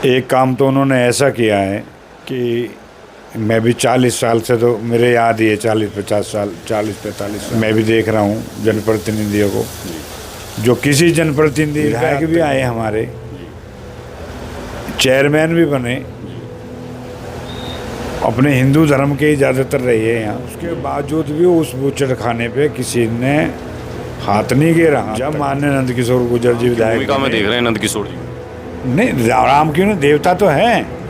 एक काम तो उन्होंने ऐसा किया है कि मैं भी 40 साल से, तो मेरे याद ही है 40-50 साल, 40-45 साल मैं भी देख रहा हूँ जनप्रतिनिधियों को, जो किसी जनप्रतिनिधि विधायक भी आए, हमारे चेयरमैन भी बने, अपने हिंदू धर्म के ही ज़्यादातर रहे हैं यहाँ, उसके बावजूद भी उस बूचड़ खाने पे किसी ने हाथ नहीं गिरा। जब माननीय नंदकिशोर गुर्जर जी विधायक भूमिका में देख रहे हैं नंदकिशोर जी, नहीं राम क्यों नहीं, देवता तो हैं,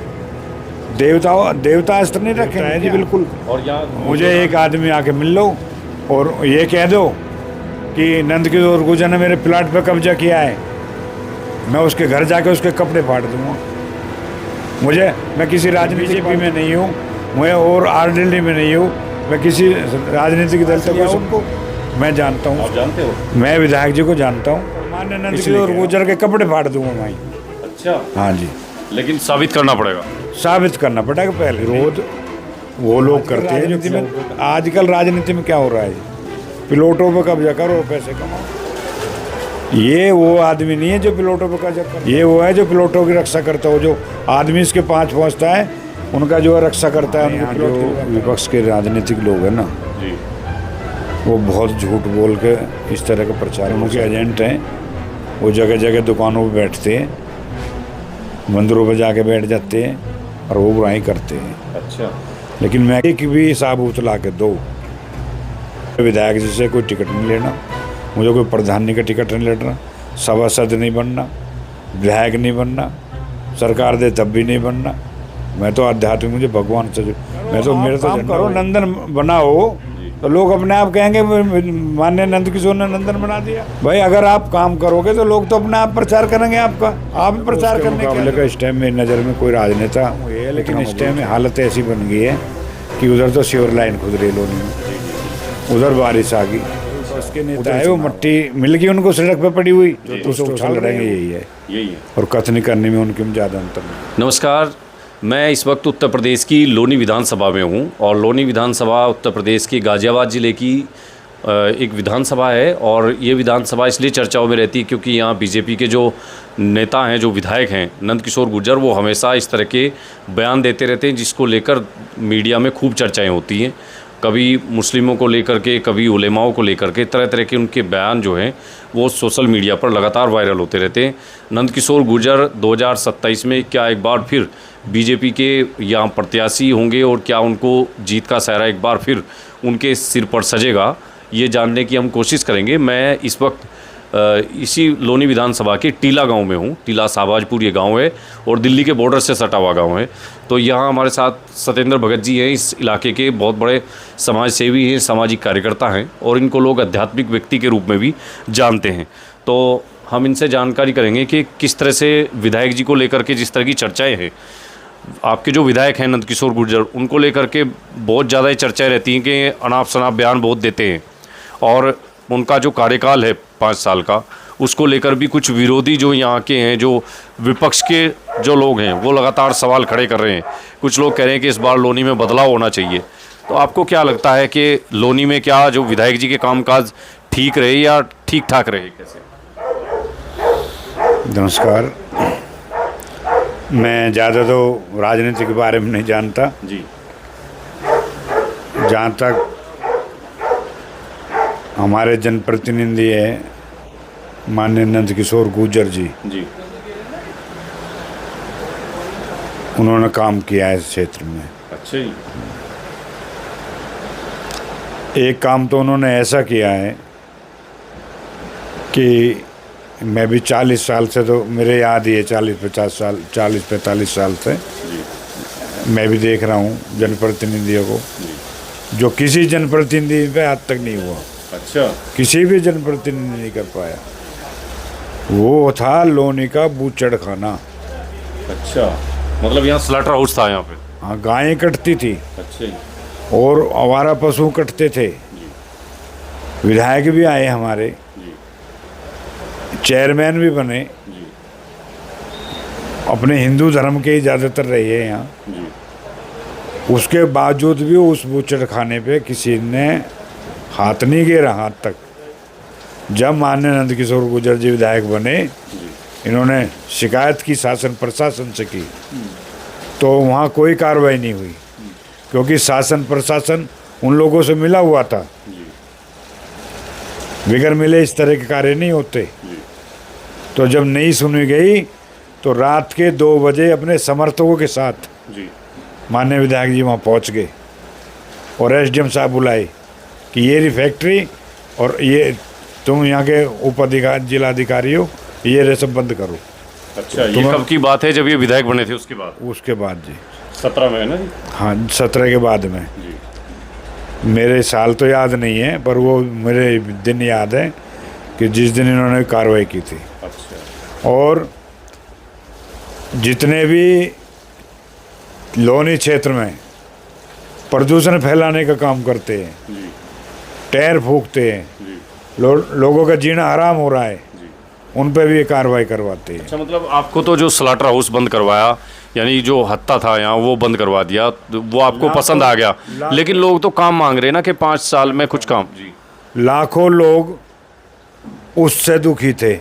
देवता अस्त्र नहीं रखे हैं जी, बिल्कुल। और यहाँ मुझे एक आदमी आके मिल लो और ये कह दो कि नंदकिशोर गुर्जर ने मेरे प्लाट पे कब्जा किया है, मैं उसके घर जाके उसके कपड़े फाड़ दूंगा। मैं किसी राजनीतिक में नहीं हूँ, मैं और आरएलडी में नहीं हूँ, मैं किसी राजनीतिक दल से उनको मैं जानता हूँ। आप जानते हो? मैं विधायक जी को जानता हूँ, माननीय नंदकिशोर गुर्जर के कपड़े फाड़ दूंगा भाई। अच्छा, हाँ जी, लेकिन साबित करना पड़ेगा। साबित करना पड़ेगा पहले। विरोध वो लोग करते हैं राजनीति में। आजकल राजनीति में क्या हो रहा है, प्लॉटों पे कब्जा करो, पैसे कमाओ। ये वो आदमी नहीं है जो प्लॉटों पे कब्जा कर, ये वो है जो प्लॉटों की रक्षा करता हो, जो आदमी इसके पाँच पहुँचता है उनका जो रक्षा करता है। यहाँ जो विपक्ष के राजनीतिक लोग हैं ना जी, वो बहुत झूठ बोल के इस तरह के प्रचारों के एजेंट हैं। वो जगह जगह दुकानों पे बैठते हैं, मंदिरों पे जाके बैठ जाते हैं और वो बुराई करते हैं। अच्छा, लेकिन मैं एक भी साबूत ला के दो, विधायक जी से कोई टिकट नहीं लेना, मुझे कोई प्रधानी का टिकट नहीं लेना, सभासद नहीं बनना, विधायक नहीं बनना, सरकार दे तब भी नहीं बनना। मैं तो आध्यात्मिक, मुझे भगवान से मैं तो मेरे तो करो नंदन बनाओ तो लोग अपने आप कहेंगे माननीय नंदकिशोर ने नंदन बना दिया। भाई अगर आप काम करोगे तो लोग तो अपने आप प्रचार करेंगे, आपका आप प्रचार करने का। इस टाइम मेरी नज़र में कोई राजनेता है, लेकिन इस टाइम में हालत ऐसी बन गई है कि उधर तो सीवर लाइन खुद रही लोनी में, उधर बारिश आ गई, उसके नेता है वो मट्टी मिल गई उनको सड़क पे पड़ी हुई, तो उसको उछाल रहेंगे। यही है और कथनी करने में उनके में ज़्यादा अंतर नहीं। नमस्कार, मैं इस वक्त उत्तर प्रदेश की लोनी विधानसभा में हूँ और लोनी विधानसभा उत्तर प्रदेश के गाज़ियाबाद ज़िले की एक विधानसभा है। और ये विधानसभा इसलिए चर्चाओं में रहती है क्योंकि यहाँ बीजेपी के जो नेता हैं, जो विधायक हैं नंदकिशोर गुर्जर, वो हमेशा इस तरह के बयान देते रहते हैं जिसको लेकर मीडिया में खूब चर्चाएँ होती हैं। कभी मुस्लिमों को लेकर के, कभी उलेमाओं को लेकर के, तरह तरह के उनके बयान जो हैं वो सोशल मीडिया पर लगातार वायरल होते रहते हैं। नंदकिशोर गुर्जर 2027 में क्या एक बार फिर बीजेपी के यहाँ प्रत्याशी होंगे और क्या उनको जीत का सहरा एक बार फिर उनके सिर पर सजेगा, ये जानने की हम कोशिश करेंगे। मैं इस वक्त इसी लोनी विधानसभा के टीला गांव में हूँ। टीला साबाजपुर ये गांव है और दिल्ली के बॉर्डर से सटा हुआ गांव है। तो यहाँ हमारे साथ सत्येंद्र भगत जी हैं, इस इलाके के बहुत बड़े समाज सेवी हैं, सामाजिक कार्यकर्ता हैं और इनको लोग आध्यात्मिक व्यक्ति के रूप में भी जानते हैं। तो हम इनसे जानकारी करेंगे कि किस तरह से विधायक जी को लेकर के जिस तरह की चर्चाएँ हैं, आपके जो विधायक हैं नंदकिशोर गुर्जर, उनको लेकर के बहुत ज़्यादा ही चर्चाएँ रहती हैं कि अनाप शनाप बयान बहुत देते हैं और उनका जो कार्यकाल है 5 साल का, उसको लेकर भी कुछ विरोधी जो यहाँ के हैं, जो विपक्ष के जो लोग हैं, वो लगातार सवाल खड़े कर रहे हैं। कुछ लोग कह रहे हैं कि इस बार लोनी में बदलाव होना चाहिए। तो आपको क्या लगता है कि लोनी में क्या जो विधायक जी के कामकाज ठीक रहे या ठीक ठाक रहे? कैसे? नमस्कार, मैं ज़्यादा तो राजनीति के बारे में नहीं जानता जी। जहाँ तक हमारे जनप्रतिनिधि है माननीय नंदकिशोर गुर्जर जी, उन्होंने काम किया है इस क्षेत्र में। अच्छा जी। एक काम तो उन्होंने ऐसा किया है कि मैं भी 40 साल से, तो मेरे याद ही है 40-50 साल, 40-45 साल से मैं भी देख रहा हूँ जनप्रतिनिधियों को, जो किसी जनप्रतिनिधि पे आज तक नहीं हुआ। अच्छा, किसी भी जनप्रतिनिधि नहीं कर पाया। वो था लोनी का बूचड़ खाना। अच्छा, मतलब यहाँ स्लॉटर हाउस था यहाँ पे? हाँ, गायें कटती थी। अच्छा जी। और आवारा पशु कटते थे। विधायक भी आए हमारे, चेयरमैन भी बने, अपने हिंदू धर्म के ही ज़्यादातर रहे हैं यहाँ, उसके बावजूद भी उस बूचड़ खाने पे किसी ने हाथ नहीं गिरा हाथ तक। जब माननीय नंदकिशोर गुर्जर जी विधायक बने इन्होंने शिकायत की शासन प्रशासन से की, तो वहाँ कोई कार्रवाई नहीं हुई, क्योंकि शासन प्रशासन उन लोगों से मिला हुआ था। बगैर मिले इस तरह के कार्य नहीं होते। तो जब नहीं सुनी गई तो रात के 2 बजे अपने समर्थकों के साथ माननीय विधायक जी वहाँ पहुँच गए और एसडीएम साहब बुलाए कि ये रही फैक्ट्री और ये तुम यहाँ के जिलाधिकारी हो, ये रे सब बंद करो। अच्छा, ये कब की बात है? जब ये विधायक बने थे उसके बाद? उसके बाद जी 17 में है ना जी? हाँ, 17 के बाद में जी। मेरे साल तो याद नहीं है, पर वो मेरे दिन याद है कि जिस दिन इन्होंने कार्रवाई की थी। अच्छा। और जितने भी लोनी क्षेत्र में प्रदूषण फैलाने का काम करते हैं, टायर फूकते हैं, लोगों का जीना हराम हो रहा है, उन पे भी ये कार्रवाई करवाते हैं। अच्छा, मतलब आपको तो जो स्लाटर हाउस बंद करवाया, यानी जो हत्ता था यहाँ वो बंद करवा दिया, तो वो आपको पसंद आ गया, लेकिन लोग तो काम मांग रहे हैं ना कि 5 साल में कुछ काम। जी। लाखों लोग उससे दुखी थे।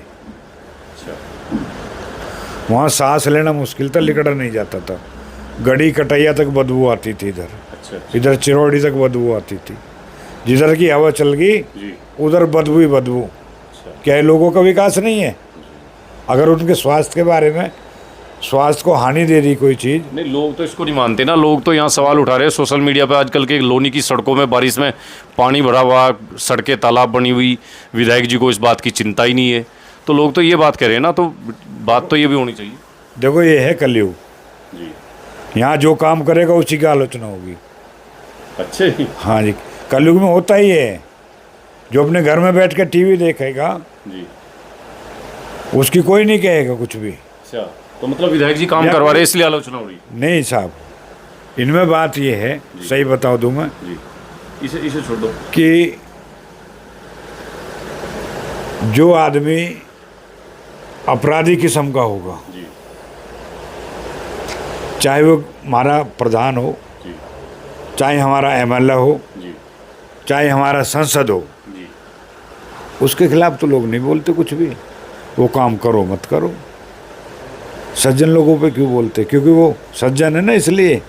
वहाँ सांस लेना मुश्किल था, लिकड़ा नहीं जाता था। गड़ी कटैया तक बदबू आती थी इधर। अच्छा। इधर चिरौड़ी तक बदबू आती थी। जिधर की हवा चल गई उधर बदबू ही बदबू। क्या है, लोगों का विकास नहीं है? अगर उनके स्वास्थ्य के बारे में, स्वास्थ्य को हानि दे रही कोई चीज़। नहीं, लोग तो इसको नहीं मानते ना। लोग तो यहाँ सवाल उठा रहे हैं सोशल मीडिया पे आजकल के, लोनी की सड़कों में बारिश में पानी भरा हुआ, सड़कें तालाब बनी हुई, विधायक जी को इस बात की चिंता ही नहीं है। तो लोग तो ये बात कह रहे हैं ना, तो बात तो ये भी होनी चाहिए। देखो, ये है कलयुग जी। यहाँ जो काम करेगा उसी की आलोचना होगी। अच्छे। हाँ जी, कलयुग में होता ही है। जो अपने घर में बैठ कर टीवी देखेगा जी, उसकी कोई नहीं कहेगा कुछ भी। अच्छा, तो मतलब विधायक जी काम करवा रहे हैं इसलिए आलोचना हो रही है? नहीं साहब, इनमें बात ये है, सही बता दूं मैं जी, इसे छोड़ दो, कि जो आदमी अपराधी किस्म का होगा, जी, चाहे वो हमारा प्रधान हो, जी, चाहे हमारा एमएलए हो, जी, चाहे हमारा संसद हो, जी, उसके खिलाफ तो लोग नहीं बोलते कुछ भी। वो काम करो मत करो। सज्जन लोगों पे क्यों बोलते? क्योंकि वो सज्जन है ना, इसलिए।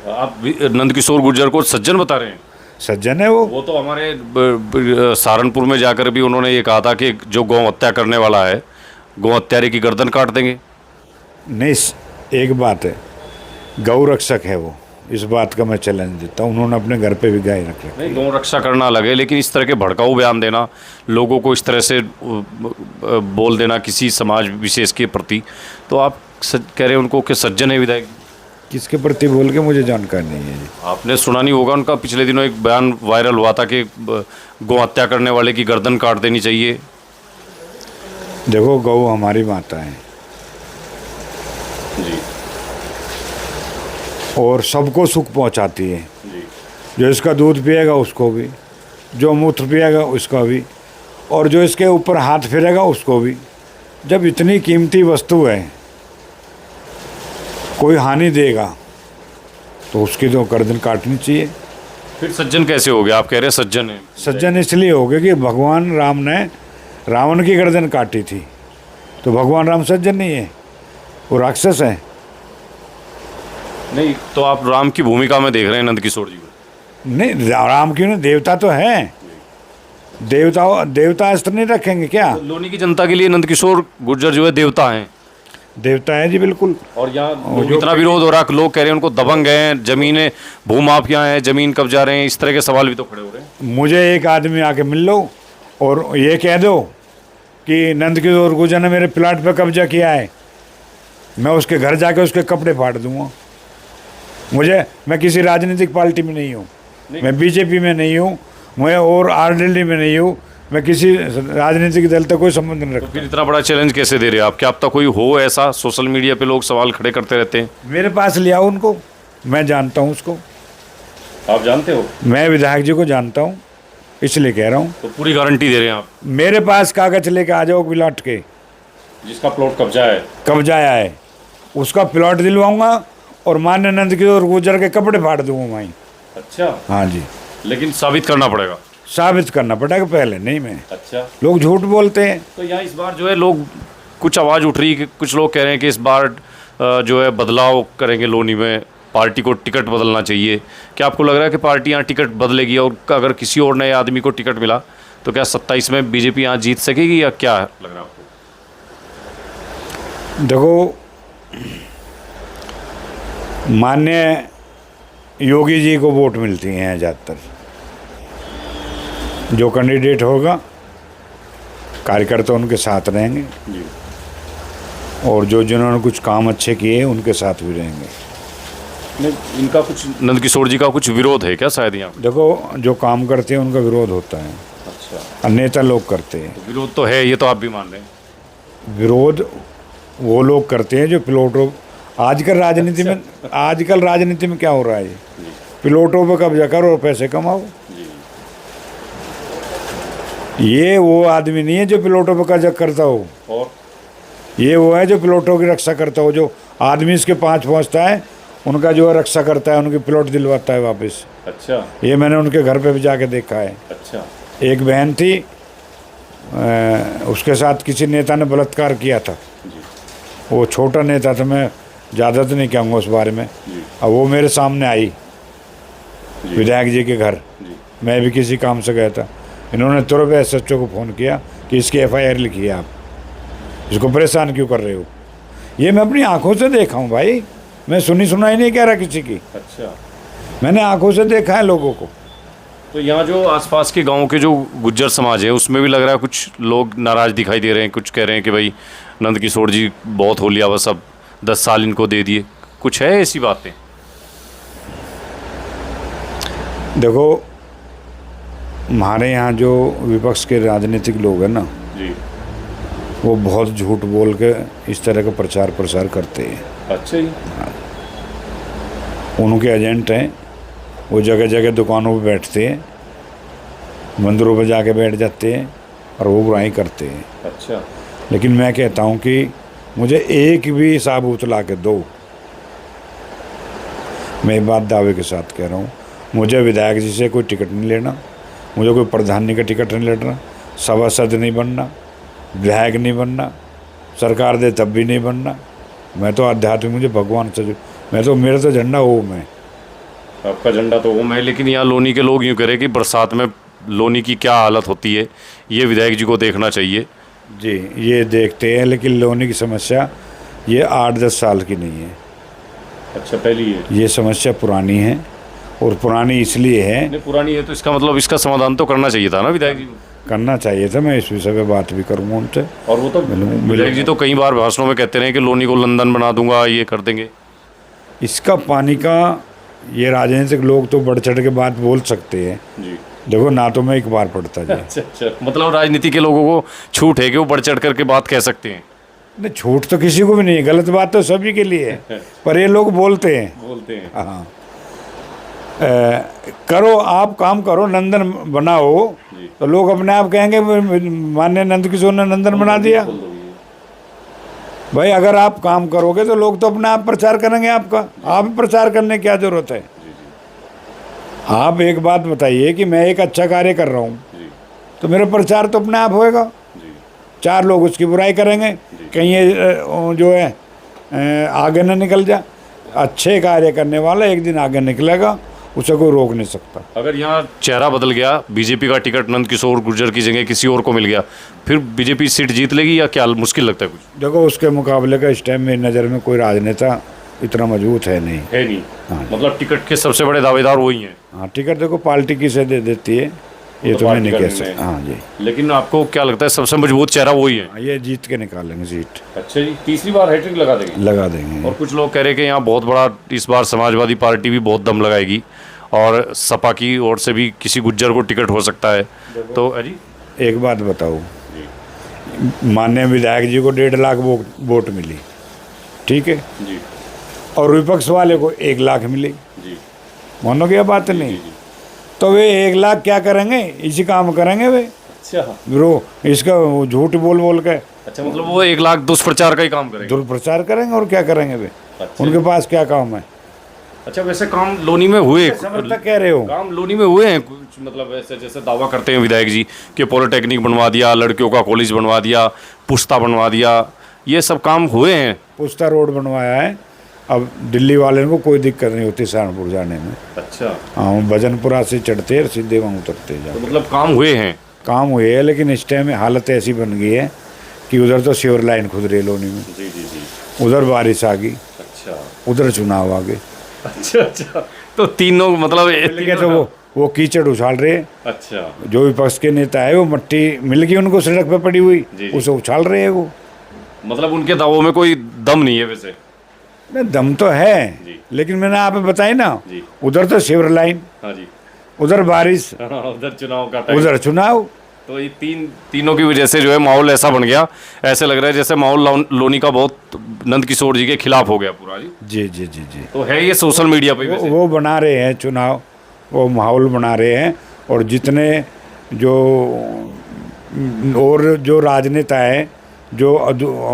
आप नंदकिशोर गुर्जर को सज्जन बता रहे हैं? सज्जन है वो। वो तो हमारे सहारनपुर में जाकर भी उन्होंने ये कहा था कि जो गौ हत्या करने वाला है, गौ हत्यारे की गर्दन काट देंगे। नहीं, एक बात है, गौ रक्षक है वो, इस बात का मैं चैलेंज देता हूँ। उन्होंने अपने घर पे भी गाय रख रखी। नहीं, गौ रक्षा करना अलग है, लेकिन इस तरह के भड़काऊ बयान देना, लोगों को इस तरह से बोल देना किसी समाज विशेष के प्रति, तो आप कह रहे हैं उनको कि सज्जन है विधायक? किसके प्रति बोल के मुझे जानकारी नहीं है जी। आपने सुना नहीं होगा उनका, पिछले दिनों एक बयान वायरल हुआ था कि गौ हत्या करने वाले की गर्दन काट देनी चाहिए। देखो, गौ हमारी माता है जी, और सबको सुख पहुंचाती है। जी, जो इसका दूध पिएगा उसको भी, जो मूत्र पिएगा उसका भी, और जो इसके ऊपर हाथ फेरेगा उसको भी। जब इतनी कीमती वस्तु है, कोई हानि देगा तो उसकी तो गर्दन काटनी चाहिए। फिर सज्जन कैसे हो गया? आप कह रहे हैं सज्जन है। सज्जन इसलिए हो गए कि भगवान राम ने रावण की गर्दन काटी थी, तो भगवान राम सज्जन नहीं है, वो राक्षस है। नहीं, तो आप राम की भूमिका में देख रहे हैं नंदकिशोर जी को? नहीं, राम की नहीं, देवता तो है। देवता अस्त्र नहीं रखेंगे क्या? तो लोनी की जनता के लिए नंदकिशोर गुर्जर जो है देवता हैं। देवता है जी, बिल्कुल। और यहाँ इतना विरोध हो रहा है, लोग कह रहे हैं उनको दबंग हैं, जमीनें भूमाफिया हैं, जमीन कब्जा रहे हैं, इस तरह के सवाल भी तो खड़े हो रहे हैं। मुझे एक आदमी आके मिल लो और ये कह दो कि नंदकिशोर गुर्जर ने मेरे प्लाट पे कब्जा किया है, मैं उसके घर जाके उसके कपड़े फाड़ दूंगा। मैं किसी राजनीतिक पार्टी में नहीं हूँ, मैं बीजेपी में नहीं हूँ, मैं और आरएलडी में नहीं हूँ, मैं किसी राजनीतिक दल तक कोई संबंध नहीं रखता। फिर इतना बड़ा चैलेंज कैसे दे रहे हैं आप? क्या अब तक कोई हो ऐसा? सोशल मीडिया पे लोग सवाल खड़े करते रहते हैं। मेरे पास ले आओ उनको, मैं जानता हूँ उसको। आप जानते हो? मैं विधायक जी को जानता हूँ, इसलिए कह रहा हूँ। तो पूरी गारंटी दे रहे हैं आप? मेरे पास कागज लेके आ जाओ प्लाट के, जिसका प्लॉट कब्जा है, कब्जा है, उसका प्लॉट दिलवाऊंगा और मान्य नंदकिशोर गुर्जर के कपड़े फाड़ दूंगा वहीं। अच्छा, हाँ जी, लेकिन साबित करना पड़ेगा। साबित करना पड़ेगा, पहले नहीं। मैं अच्छा, लोग झूठ बोलते हैं। तो यहाँ इस बार जो है लोग कुछ आवाज़ उठ रही है कि कुछ लोग कह रहे हैं कि इस बार जो है बदलाव करेंगे लोनी में, पार्टी को टिकट बदलना चाहिए। क्या आपको लग रहा है कि पार्टी यहाँ टिकट बदलेगी और अगर किसी और नए आदमी को टिकट मिला तो क्या 27 में बीजेपी यहाँ जीत सकेगी, या क्या लग रहा है आपको? देखो, माननीय योगी जी को वोट मिलती हैं ज़्यादातर। जो कैंडिडेट होगा कार्यकर्ता उनके साथ रहेंगे जी। और जो जिन्होंने कुछ काम अच्छे किए उनके साथ भी रहेंगे। नहीं, इनका कुछ नंद किशोर जी का कुछ विरोध है क्या शायद यहाँ? देखो, जो काम करते हैं उनका विरोध होता है। अच्छा, और नेता लोग करते हैं। तो विरोध तो है, ये तो आप भी मान रहे हैं। विरोध वो लोग करते हैं जो प्लॉटों, आजकल राजनीति में क्या हो रहा है, प्लॉटों पे कब्जा करो और पैसे कमाओ। ये वो आदमी नहीं है जो प्लॉटों पे कब्जा करता हो, और ये वो है जो प्लॉटों की रक्षा करता हो। जो आदमी इसके पाँच पहुँचता है उनका जो है रक्षा करता है, उनकी प्लॉट दिलवाता है वापस। अच्छा, ये मैंने उनके घर पे भी जाके देखा है। अच्छा, एक बहन थी, उसके साथ किसी नेता ने बलात्कार किया था। वो छोटा नेता था, मैं ज़्यादा तो नहीं कहूँगा उस बारे में। अब वो मेरे सामने आई विधायक जी के घर, मैं भी किसी काम से गया था। इन्होंने तुरंत SHO को फ़ोन किया कि इसकी FIR लिखी है, आप इसको परेशान क्यों कर रहे हो। ये मैं अपनी आंखों से देखा हूँ भाई, मैं सुनी सुनाई नहीं कह रहा किसी की। अच्छा, मैंने आंखों से देखा है लोगों को। तो यहाँ जो आसपास के गांव के जो गुज्जर समाज है उसमें भी लग रहा है कुछ लोग नाराज़ दिखाई दे रहे हैं। कुछ कह रहे हैं कि भाई नंद किशोर जी बहुत हो लिया, बस अब 10 साल इनको दे दिए। कुछ है ऐसी बातें? देखो, हमारे यहाँ जो विपक्ष के राजनीतिक लोग हैं ना जी, वो बहुत झूठ बोल के इस तरह का प्रचार प्रसार करते हैं। अच्छा जी। उनके एजेंट हैं, वो जगह जगह दुकानों पे बैठते हैं, मंदिरों पे जाके बैठ जाते हैं और वो बुराई करते हैं। अच्छा, लेकिन मैं कहता हूँ कि मुझे एक भी साबूत ला के दो, मैं बात दावे के साथ कह रहा हूँ, मुझे विधायक जी से कोई टिकट नहीं लेना, मुझे कोई प्रधानी का टिकट नहीं लेना, सभासद नहीं बनना, विधायक नहीं बनना, सरकार दे तब भी नहीं बनना। मैं तो आध्यात्मिक, मुझे भगवान से, मेरा तो झंडा ओम है। आपका झंडा तो ओम है, लेकिन यहाँ लोनी के लोग यूँ करें कि बरसात में लोनी की क्या हालत होती है, ये विधायक जी को देखना चाहिए। जी, ये देखते हैं, लेकिन लोनी की समस्या ये 8-10 साल की नहीं है। अच्छा, पहली है ये समस्या पुरानी है, और पुरानी इसलिए है। नहीं, पुरानी है तो इसका मतलब इसका समाधान तो करना चाहिए था ना विधायक जी को? करना चाहिए था। मैं इस विषय पे बात भी करूँगा उनसे। और वो तो विधायक जी तो कई बार भाषणों में कहते रहे कि लोनी को लंदन बना दूंगा, ये कर देंगे। इसका पानी का, ये राजनीतिक लोग तो बढ़ चढ़ के बात बोल सकते हैं जी। देखो, ना तो मैं एक बार पढ़ता जी। अच्छा, मतलब राजनीति के लोगों को छूट है कि वो बढ़ चढ़ करके बात कह सकते हैं? नहीं, छूट तो किसी को भी नहीं है, गलत बात तो सभी के लिए है, पर ये लोग बोलते हैं। हाँ, करो, आप काम करो, नंदन बनाओ, तो लोग अपने आप कहेंगे माननीय नंद किशोर ने नंदन बना दिया। भाई, अगर आप काम करोगे तो लोग तो अपने आप प्रचार करेंगे आपका। आप प्रचार करने की क्या जरूरत है। आप एक बात बताइए कि मैं एक अच्छा कार्य कर रहा हूँ तो मेरा प्रचार तो अपने आप होएगा। 4 लोग उसकी बुराई करेंगे, कहीं ये जो है आगे न निकल जा। अच्छे कार्य करने वाला एक दिन आगे निकलेगा, उसे कोई रोक नहीं सकता। अगर यहाँ चेहरा बदल गया, बीजेपी का टिकट नंद किशोर गुर्जर की जगह किसी और को मिल गया, फिर बीजेपी सीट जीत लेगी या क्या मुश्किल लगता है कुछ? देखो, उसके मुकाबले का इस टाइम मेरी नज़र में कोई राजनेता इतना मजबूत है नहीं। हाँ, मतलब टिकट के सबसे बड़े दावेदार वही हैं। हाँ, टिकट देखो पार्टी किसे दे देती है ये तो मैं नहीं कह सकता। हाँ जी, लेकिन आपको क्या लगता है सबसे मजबूत चेहरा वही है? ये जीत के निकालेंगे सीट। अच्छा जी, तीसरी बार हैट्रिक लगा देंगे। और कुछ लोग कह रहे हैं कि यहाँ बहुत बड़ा इस बार समाजवादी पार्टी भी बहुत दम लगाएगी और सपा की ओर से भी किसी गुज्जर को टिकट हो सकता है। तो अजी एक बात बताओ, माननीय विधायक जी को 1.5 लाख वोट मिली, ठीक है जी, और विपक्ष वाले को 1 लाख मिली जी, मानो क्या बात नहीं। तो वे 1 लाख क्या करेंगे, इसी काम करेंगे वे। अच्छा, ब्रो, इसका झूठ बोल बोल के। अच्छा, मतलब वो 1 लाख दुष्प्रचार का ही काम करेंगे? दुष्प्रचार करेंगे, और क्या करेंगे वे। अच्छा, उनके पास क्या काम है। अच्छा, वैसे काम लोनी में हुए? समझता कह रहे हो, काम लोनी में हुए हैं कुछ, मतलब ऐसे जैसे दावा करते हैं विधायक जी कि पॉलिटेक्निक बनवा दिया, लड़कियों का कॉलेज बनवा दिया, पुश्ता बनवा दिया, ये सब काम हुए हैं। पुस्ता रोड बनवाया है, अब दिल्ली वाले को कोई दिक्कत नहीं होती सहारनपुर जाने में। अच्छा, हाँ, भजनपुरा से चढ़ते और सीधे वहाँ उतरते जा। तो मतलब काम हुए हैं। काम हुए है, लेकिन इस टाइम में हालत ऐसी बन गई है कि उधर तो सीवर लाइन खुद रही लोनी में, जी जी जी। उधर बारिश आ गई, अच्छा उधर चुनाव आ गए। अच्छा अच्छा, तो तीनों मतलब लेकिन तो वो कीचड़ उछाल रहे हैं। अच्छा, जो विपक्ष के नेता है वो मट्टी मिल गई उनको सड़क पे पड़ी हुई, जी, जी। उसे उछाल रहे हैं वो। मतलब उनके दावों में कोई दम नहीं है वैसे। नहीं, दम तो है, जी। लेकिन मैंने आप बताई ना, जी। उधर तो सीवर लाइन, हाँ जी। उधर बारिश, उधर चुनाव का टाइम। उधर चुनाव। तो ये तीनों की वजह से जो है माहौल ऐसा बन गया, ऐसे लग रहा है जैसे माहौल लोनी का बहुत नंद किशोर जी के खिलाफ हो गया पूरा जी। जी जी जी जी। तो है ये सोशल मीडिया पे वैसे। वो बना रहे हैं चुनाव, वो माहौल बना रहे हैं। और जितने जो और जो राजनेता है जो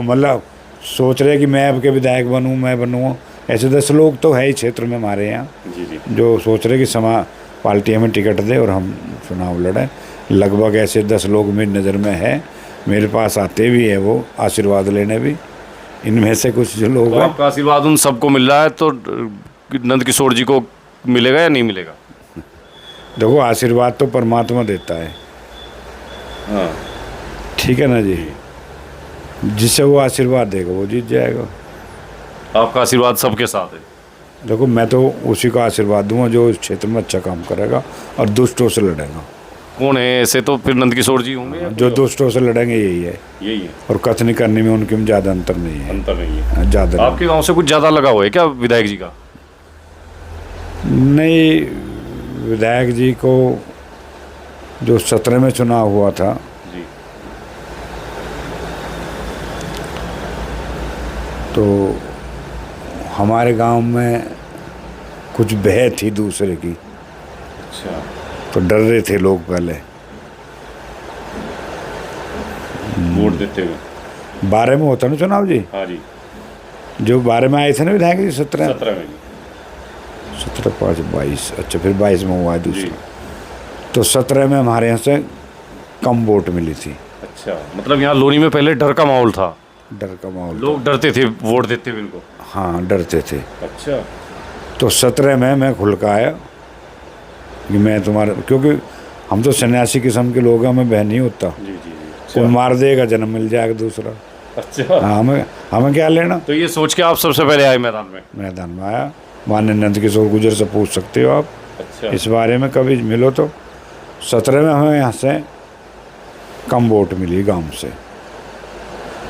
मतलब सोच रहे हैं कि मैं अब के विधायक बनूं, मैं बनूं, ऐसे 10 लोग तो है ही क्षेत्र में हमारे यहाँ जी जी। जो सोच रहे कि समा पार्टी हमें टिकट दे और हम चुनाव लड़ें। लगभग ऐसे 10 लोग मेरी नज़र में है, मेरे पास आते भी है वो आशीर्वाद लेने भी। इनमें से कुछ जो लोग तो हैं, आपका आशीर्वाद उन सबको मिल रहा है, तो नंद किशोर जी को मिलेगा या नहीं मिलेगा? देखो आशीर्वाद तो परमात्मा देता है, हाँ ठीक है ना जी। जिससे वो आशीर्वाद देगा वो जीत जाएगा। आपका आशीर्वाद सबके साथ है। देखो मैं तो उसी का आशीर्वाद दूंगा जो इस क्षेत्र में अच्छा काम करेगा और दुष्टों से लड़ेगा। कौन है ऐसे? तो फिर नंद किशोर जी होंगे या जो दुष्टों से लड़ेंगे यही है, यही है? और कथनी करने में उनके में ज़्यादा अंतर नहीं है। अंतर नहीं है। ज़्यादा नहीं। आपके गांव से कुछ ज़्यादा लगा हुआ है क्या विधायक जी का? नहीं, विधायक जी को जो 17 में चुनाव हुआ था, जी तो हमारे गांव में कुछ बह थी दूसरे की, अच्छा। तो डर रहे थे लोग पहले। वोट देते हुए 12 में होता ना चुनाव जी, हाँ जी। जो 12 में आए थे ना विधायक जी, 17 17 में 17 5 22, अच्छा फिर 22 में हुआ है जी। दूसरा। तो 17 में हमारे यहाँ से कम वोट मिली थी। अच्छा, मतलब यहाँ लोनी में पहले डर का माहौल था, डर का माहौल, लोग डरते थे वोट देते हुए इनको। हाँ डरते थे। अच्छा। तो 17 में मैं खुल का आया कि मैं तुम्हारे, क्योंकि हम तो सन्यासी किस्म के लोग हैं, हमें बहन नहीं होता, जी जी जी। कोई मार देगा जन्म मिल जाएगा दूसरा। अच्छा, हाँ, हमें क्या लेना। तो ये सोच के आप सबसे पहले आए मैदान में? मैदान में आया। माननीय नंद किशोर गुजर से पूछ सकते हो आप अच्छा। इस बारे में, कभी मिलो तो। 17 में हमें यहाँ से कम वोट मिली गांव से,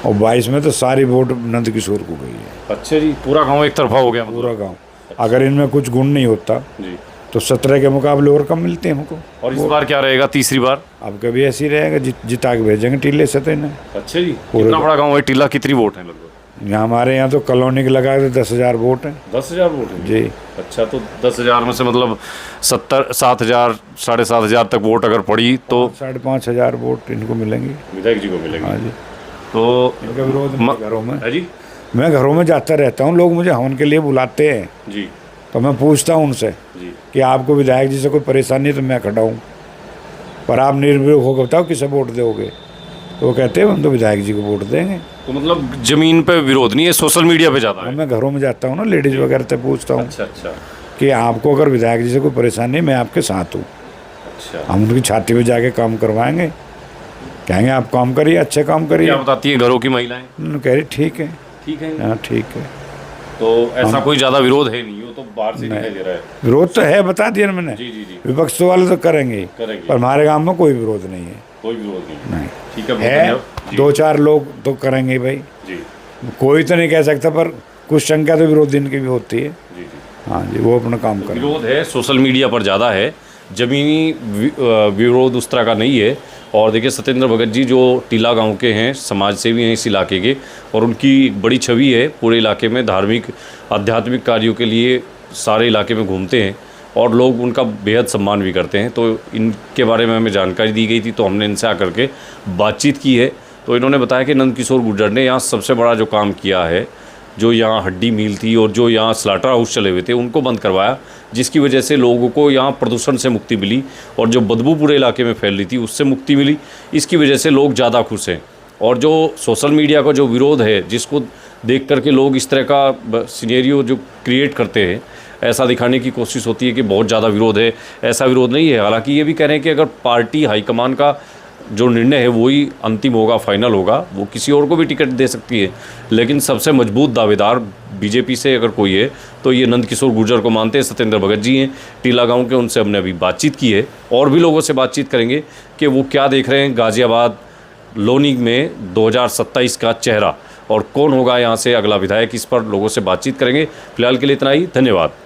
और 22 में तो सारी वोट नंद किशोर को गई है। अच्छा जी, पूरा गांव एक तरफा हो गया मतलब। पूरा गांव। अगर इनमें कुछ गुण नहीं होता जी। तो 17 के मुकाबले और कम मिलते हैं हमको। और इस बार क्या रहेगा, तीसरी बार? अब कभी ऐसे ही रहेगा, जिता के भेजेंगे टीले से तो इन्हें। अच्छा जी, कितना बड़ा गांव है टीला? कितनी वोट है लगभग? यहाँ हमारे यहाँ तो कॉलोनी के लगा के 10,000 वोट हैं 10,000 वोट है जी। अच्छा, तो 10,000 में से मतलब 7,000 7,500 तक वोट अगर पड़ी तो 5,500 वोट इनको मिलेंगे। विधायक जी को मिलेगी। हाँ जी। तो इनका विरोध नहीं घरों में। है जी। मैं घरों में जाता रहता हूँ, लोग मुझे हवन के लिए बुलाते हैं, जी तो मैं पूछता हूँ उनसे जी। कि आपको विधायक जी से कोई परेशानी है तो मैं खड़ा हूँ, पर आप निर्भय होकर बताओ किसे वोट दोगे। तो वो कहते हैं हम तो विधायक जी को वोट देंगे। तो मतलब जमीन पे विरोध नहीं है, सोशल मीडिया पे ज़्यादा है। मैं घरों में जाता हूँ ना, लेडीज़ वगैरह से पूछता हूँ अच्छा अच्छा कि आपको अगर विधायक जी से कोई परेशानी है, मैं आपके साथ हूँ। अच्छा। हम उनकी छाती पे जाके काम करवाएंगे, कहेंगे आप काम करिए, अच्छे काम करिए। क्या बताती है घरों की महिलाएं? उन्होंने कह रही ठीक है, ठीक है। हाँ ठीक है। तो ऐसा कोई ज़्यादा विरोध है नहीं, वो तो बाहर से दिखाई दे रहा है। विरोध तो है, बता दिया ना मैंने। जी जी जी। विपक्ष वाले तो करेंगे ही, करेंगे। पर हमारे गांव में कोई विरोध नहीं है। कोई विरोध नहीं नहीं ठीक है, बहुत है, धन्यवाद। जी 2-4 लोग तो करेंगे भाई, जी कोई तो नहीं कह सकता, पर कुछ संख्या तो विरोधी इनकी भी होती है। जी जी। हाँ जी, वो अपना काम करें। विरोध है सोशल मीडिया पर ज़्यादा है, जमीनी विरोध उस तरह का नहीं है। और देखिए सत्येंद्र भगत जी जो टीला गांव के हैं, समाज सेवी हैं इस इलाके के, और उनकी एक बड़ी छवि है पूरे इलाके में, धार्मिक आध्यात्मिक कार्यों के लिए सारे इलाके में घूमते हैं और लोग उनका बेहद सम्मान भी करते हैं। तो इनके बारे में हमें जानकारी दी गई थी, तो हमने इनसे आकर के बातचीत की है। तो इन्होंने बताया कि नंद किशोर गुर्जर ने यहाँ सबसे बड़ा जो काम किया है, जो यहाँ हड्डी मिल थी और जो यहाँ स्लाटर हाउस चले हुए थे उनको बंद करवाया, जिसकी वजह से लोगों को यहाँ प्रदूषण से मुक्ति मिली और जो बदबू पूरे इलाके में फैल रही थी उससे मुक्ति मिली। इसकी वजह से लोग ज़्यादा खुश हैं। और जो सोशल मीडिया का जो विरोध है, जिसको देख करके लोग इस तरह का सिनेरियो जो क्रिएट करते हैं, ऐसा दिखाने की कोशिश होती है कि बहुत ज़्यादा विरोध है, ऐसा विरोध नहीं है। हालांकि ये भी कह रहे हैं कि अगर पार्टी हाईकमान का जो निर्णय है वही अंतिम होगा, फाइनल होगा, वो किसी और को भी टिकट दे सकती है। लेकिन सबसे मजबूत दावेदार बीजेपी से अगर कोई है तो ये नंदकिशोर गुर्जर को मानते हैं। सत्येंद्र भगत जी हैं टीला गांव के, उनसे हमने अभी बातचीत की है और भी लोगों से बातचीत करेंगे कि वो क्या देख रहे हैं गाज़ियाबाद लोनी में 2027 का चेहरा और कौन होगा यहाँ से अगला विधायक। इस पर लोगों से बातचीत करेंगे। फिलहाल के लिए इतना ही, धन्यवाद।